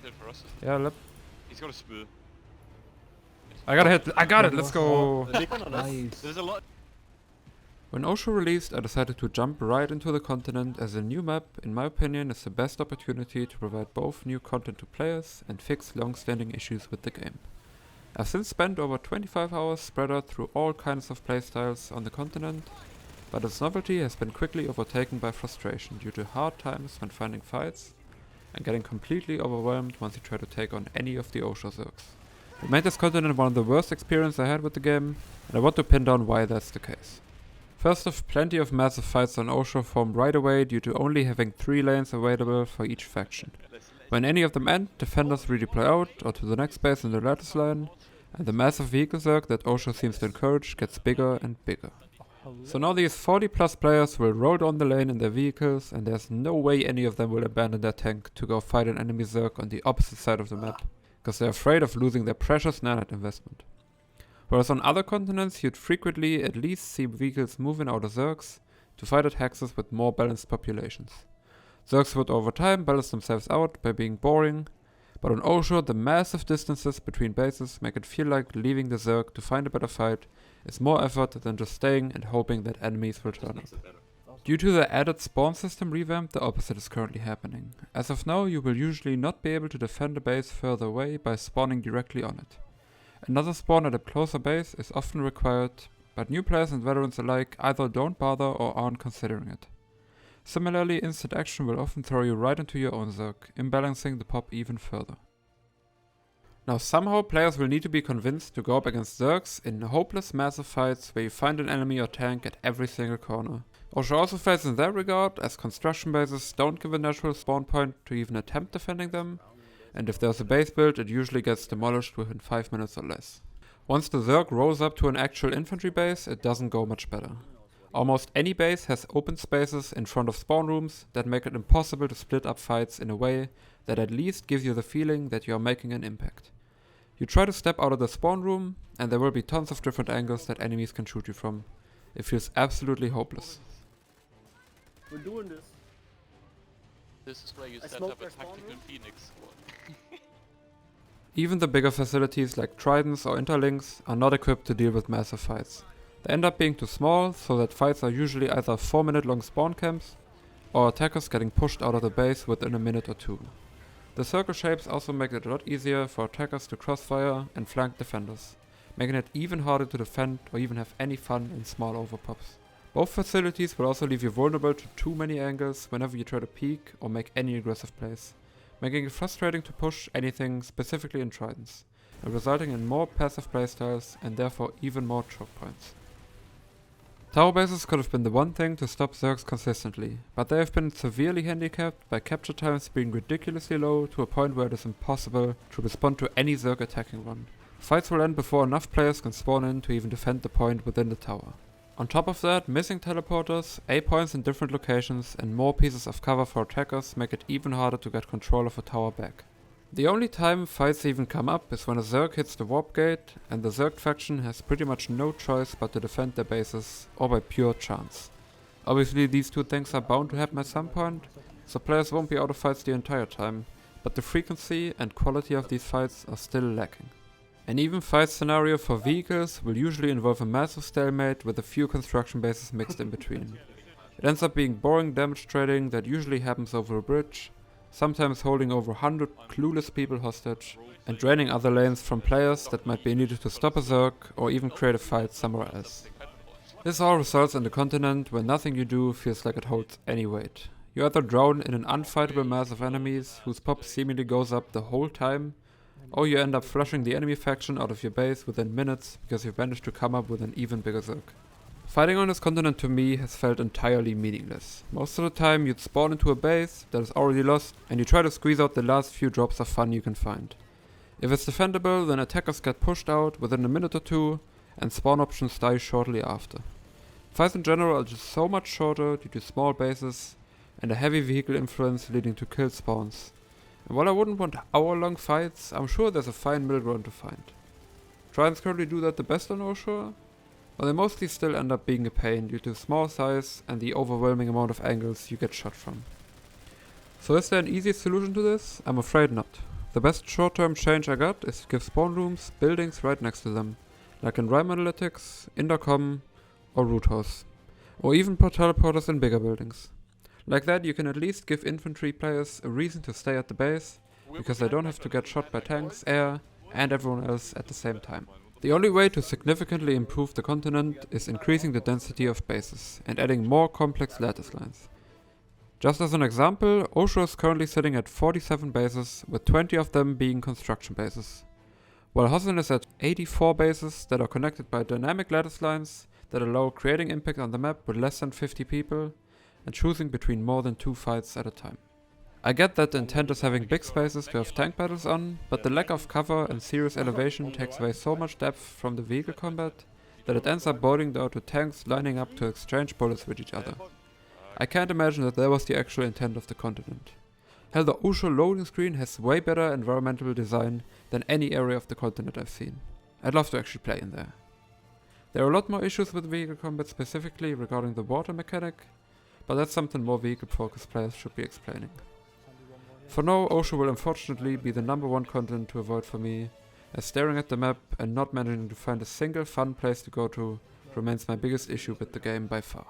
Hit for us. Yeah, He's got a spur. I got a hit. I got it. Let's go. Nice. There's a lot. When Osho released, I decided to jump right into the continent, as a new map, in my opinion, is the best opportunity to provide both new content to players and fix long-standing issues with the game. I've since spent over 25 hours spread out through all kinds of playstyles on the continent, but its novelty has been quickly overtaken by frustration due to hard times when finding fights, and getting completely overwhelmed once you try to take on any of the Osho zergs. It made this continent one of the worst experiences I had with the game, and I want to pin down why that's the case. First off, plenty of massive fights on Osho form right away due to only having 3 lanes available for each faction. When any of them end, defenders redeploy out or to the next base in the lattice line, and the massive vehicle zerg that Osho seems to encourage gets bigger and bigger. So now these 40 plus players will roll down the lane in their vehicles, and there's no way any of them will abandon their tank to go fight an enemy zerg on the opposite side of the map, because they're afraid of losing their precious nanite investment. Whereas on other continents you'd frequently at least see vehicles move in outer zergs to fight at hexes with more balanced populations. Zergs would over time balance themselves out by being boring, but on Osho the massive distances between bases make it feel like leaving the zerg to find a better fight is more effort than just staying and hoping that enemies will turn up. Due to the added spawn system revamp, the opposite is currently happening. As of now, you will usually not be able to defend a base further away by spawning directly on it. Another spawn at a closer base is often required, but new players and veterans alike either don't bother or aren't considering it. Similarly, instant action will often throw you right into your own zerg, imbalancing the pop even further. Now somehow players will need to be convinced to go up against zergs in hopeless massive fights where you find an enemy or tank at every single corner. Osho also fails in that regard, as construction bases don't give a natural spawn point to even attempt defending them, and if there's a base build it usually gets demolished within 5 minutes or less. Once the zerg rolls up to an actual infantry base, it doesn't go much better. Almost any base has open spaces in front of spawn rooms that make it impossible to split up fights in a way that at least gives you the feeling that you are making an impact. You try to step out of the spawn room, and there will be tons of different angles that enemies can shoot you from. It feels absolutely hopeless. We're doing this. This is where you set up a tactical phoenix squad. Even the bigger facilities like tridents or interlinks are not equipped to deal with massive fights. They end up being too small, so that fights are usually either 4-minute long spawn camps, or attackers getting pushed out of the base within a minute or 2. The circle shapes also make it a lot easier for attackers to crossfire and flank defenders, making it even harder to defend or even have any fun in small overpops. Both facilities will also leave you vulnerable to too many angles whenever you try to peek or make any aggressive plays, making it frustrating to push anything specifically in tridents, and resulting in more passive playstyles and therefore even more choke points. Tower bases could have been the one thing to stop zergs consistently, but they have been severely handicapped by capture times being ridiculously low to a point where it is impossible to respond to any zerg attacking one. Fights will end before enough players can spawn in to even defend the point within the tower. On top of that, missing teleporters, A points in different locations and more pieces of cover for attackers make it even harder to get control of a tower back. The only time fights even come up is when a zerg hits the warp gate, and the zerg faction has pretty much no choice but to defend their bases, or by pure chance. Obviously these two things are bound to happen at some point, so players won't be out of fights the entire time, but the frequency and quality of these fights are still lacking. An even fight scenario for vehicles will usually involve a massive stalemate with a few construction bases mixed in between. It ends up being boring damage trading that usually happens over a bridge, sometimes holding over 100 clueless people hostage, and draining other lanes from players that might be needed to stop a zerg or even create a fight somewhere else. This all results in a continent where nothing you do feels like it holds any weight. You either drown in an unfightable mass of enemies whose pop seemingly goes up the whole time, or you end up flushing the enemy faction out of your base within minutes because you've managed to come up with an even bigger zerg. Fighting on this continent to me has felt entirely meaningless. Most of the time you'd spawn into a base that is already lost and you try to squeeze out the last few drops of fun you can find. If it's defendable, then attackers get pushed out within a minute or 2 and spawn options die shortly after. Fights in general are just so much shorter due to small bases and a heavy vehicle influence leading to kill spawns. And while I wouldn't want hour-long fights, I'm sure there's a fine middle ground to find. Tridents currently do that the best on Oshur, but they mostly still end up being a pain due to small size and the overwhelming amount of angles you get shot from. So is there an easy solution to this? I'm afraid not. The best short-term change I got is to give spawn rooms buildings right next to them, like in Rime Analytics, Intercom, or Root House, or even put teleporters in bigger buildings. Like that you can at least give infantry players a reason to stay at the base, because they don't have to get shot by tanks, air, and everyone else at the same time. The only way to significantly improve the continent is increasing the density of bases and adding more complex lattice lines. Just as an example, Osho is currently sitting at 47 bases, with 20 of them being construction bases, while Hossen is at 84 bases that are connected by dynamic lattice lines that allow creating impact on the map with less than 50 people and choosing between more than 2 fights at a time. I get that the intent is having big spaces to have tank battles on, but the lack of cover and serious elevation takes away so much depth from the vehicle combat that it ends up boiling down to tanks lining up to exchange bullets with each other. I can't imagine that was the actual intent of the continent. Hell, the Osho loading screen has way better environmental design than any area of the continent I've seen. I'd love to actually play in there. There are a lot more issues with vehicle combat, specifically regarding the water mechanic, but that's something more vehicle-focused players should be explaining. For now, Osho will unfortunately be the number one continent to avoid for me, as staring at the map and not managing to find a single fun place to go to remains my biggest issue with the game by far.